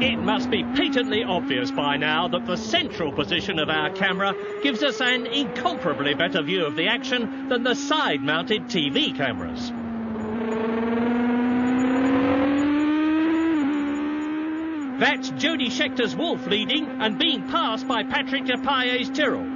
It must be patently obvious by now that the central position of our camera gives us an incomparably better view of the action than the side-mounted TV cameras. That's Jody Scheckter's Wolf leading and being passed by Patrick Depaille's Tyrrell.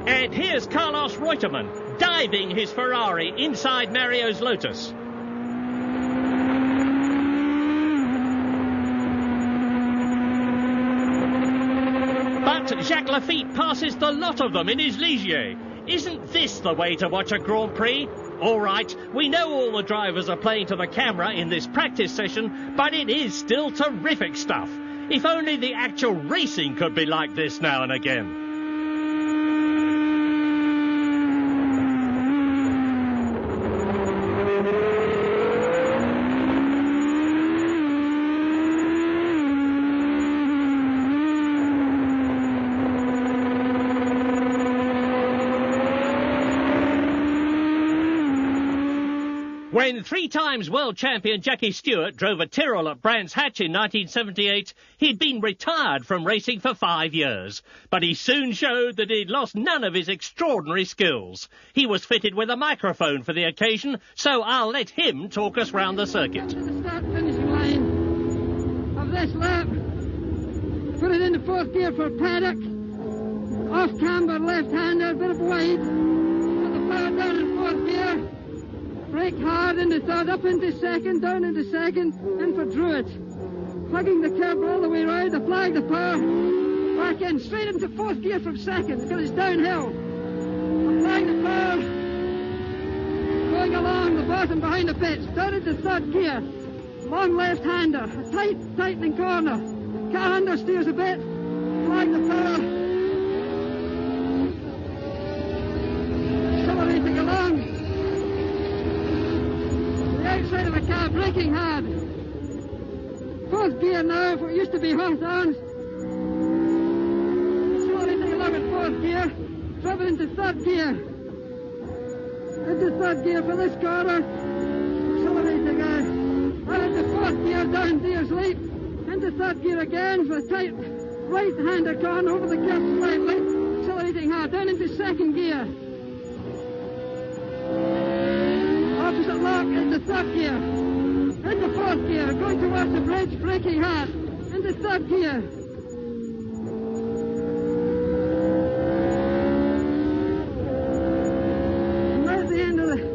And here's Carlos Reutemann diving his Ferrari inside Mario's Lotus. But Jacques Lafitte passes the lot of them in his Ligier. Isn't this the way to watch a Grand Prix? All right, we know all the drivers are playing to the camera in this practice session, but it is still terrific stuff. If only the actual racing could be like this now and again. When three-times world champion Jackie Stewart drove a Tyrrell at Brands Hatch in 1978, he'd been retired from racing for 5 years. But he soon showed that he'd lost none of his extraordinary skills. He was fitted with a microphone for the occasion, so I'll let him talk us round the circuit. To the start-finishing line of this lap. Put it into fourth gear for Paddock. Off camber, left-hander, bit of wide. Put the power down in fourth gear. Brake hard into third, up into second, down into second, in for Druitt. Plugging the curb all the way round, applying the power. Back in, straight into fourth gear from second, because it's downhill. Applying the power. Going along the bottom behind the pits, down into third gear. Long left-hander, a tightening corner. Car understeers a bit, applying the power. Accelerating along. Outside of the car, braking hard. Fourth gear now, for it used to be Hawthorne's. Accelerating along in fourth gear. Driving into third gear. Into third gear for this corner. Accelerating out. Into fourth gear, down Deer's Leap. Into third gear again for a tight right-hander corner over the curb slightly. Accelerating hard, down into second gear. Opposite lock into third gear. Into fourth gear. Going towards the bridge, braking hard. Into third gear. And right at the end of the...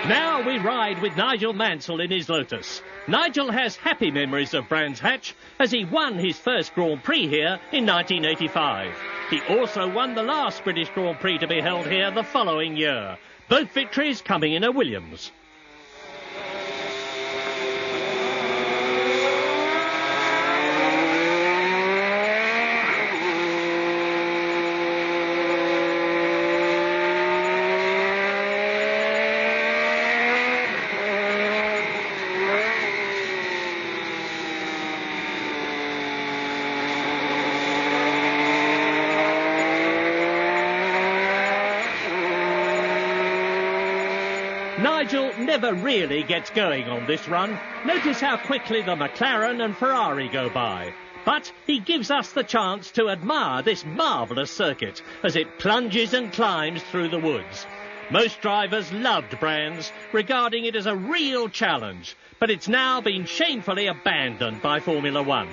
Now we ride with Nigel Mansell in his Lotus. Nigel has happy memories of Brands Hatch as he won his first Grand Prix here in 1985. He also won the last British Grand Prix to be held here the following year. Both victories coming in a Williams. Nigel never really gets going on this run. Notice how quickly the McLaren and Ferrari go by. But he gives us the chance to admire this marvellous circuit as it plunges and climbs through the woods. Most drivers loved Brands, regarding it as a real challenge, but it's now been shamefully abandoned by Formula One.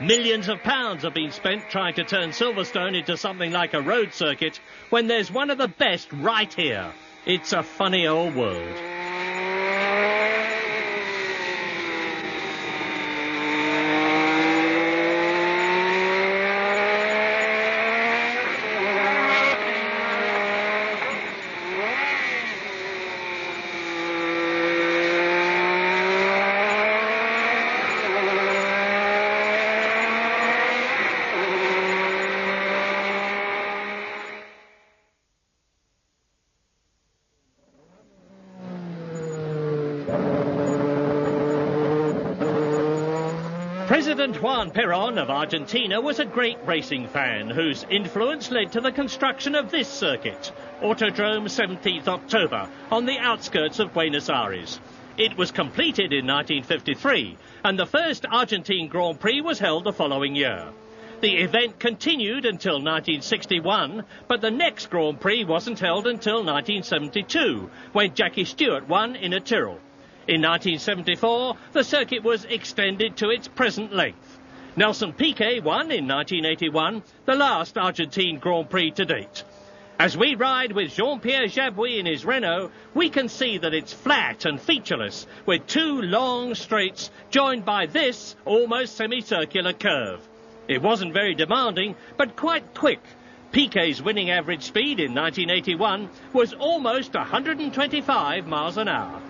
Millions of pounds have been spent trying to turn Silverstone into something like a road circuit when there's one of the best right here. It's a funny old world. President Juan Perón of Argentina was a great racing fan whose influence led to the construction of this circuit, Autodrome 17th October, on the outskirts of Buenos Aires. It was completed in 1953, and the first Argentine Grand Prix was held the following year. The event continued until 1961, but the next Grand Prix wasn't held until 1972, when Jackie Stewart won in a Tyrrell. In 1974, the circuit was extended to its present length. Nelson Piquet won in 1981, the last Argentine Grand Prix to date. As we ride with Jean-Pierre Jabouille in his Renault, we can see that it's flat and featureless, with two long straights joined by this almost semicircular curve. It wasn't very demanding, but quite quick. Piquet's winning average speed in 1981 was almost 125 miles an hour.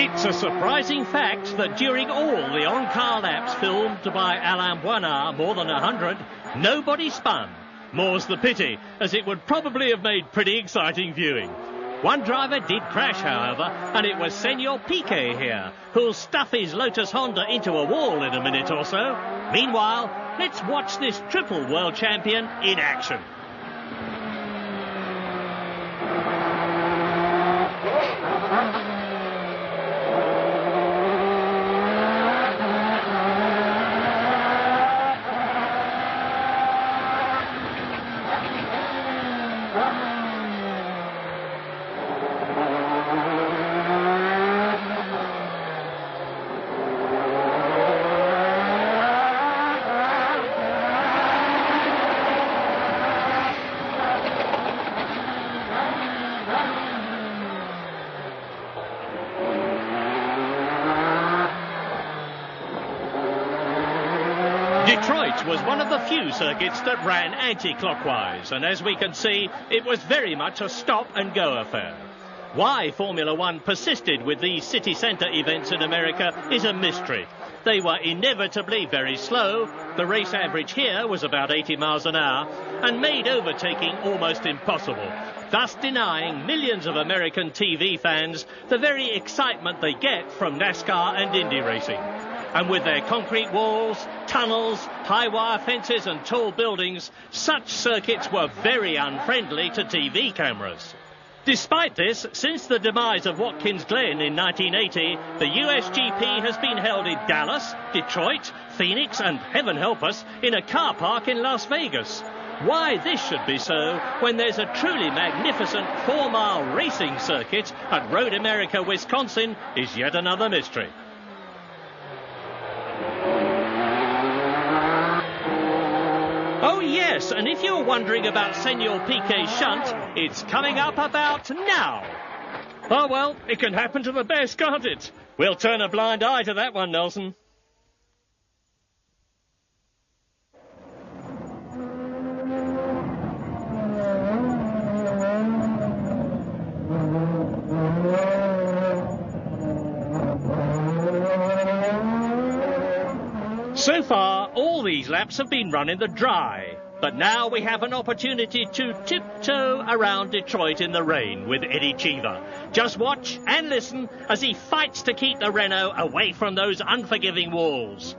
It's a surprising fact that during all the on-car laps filmed by Alain Boinard, more than 100, nobody spun. More's the pity, as it would probably have made pretty exciting viewing. One driver did crash, however, and it was Senor Piquet here, who'll stuff his Lotus Honda into a wall in a minute or so. Meanwhile, let's watch this triple world champion in action. Detroit was one of the few circuits that ran anti-clockwise, and as we can see, it was very much a stop-and-go affair. Why Formula One persisted with these city centre events in America is a mystery. They were inevitably very slow, the race average here was about 80 miles an hour, and made overtaking almost impossible, thus denying millions of American TV fans the very excitement they get from NASCAR and Indy racing. And with their concrete walls, tunnels, high wire fences and tall buildings, such circuits were very unfriendly to TV cameras. Despite this, since the demise of Watkins Glen in 1980, the USGP has been held in Dallas, Detroit, Phoenix and, heaven help us, in a car park in Las Vegas. Why this should be so when there's a truly magnificent 4-mile racing circuit at Road America, Wisconsin, is yet another mystery. Oh yes, and if you're wondering about Senor Piquet's shunt, it's coming up about now. Oh well, it can happen to the best, can't it? We'll turn a blind eye to that one, Nelson. So far, all these laps have been run in the dry. But now we have an opportunity to tiptoe around Detroit in the rain with Eddie Cheever. Just watch and listen as he fights to keep the Renault away from those unforgiving walls.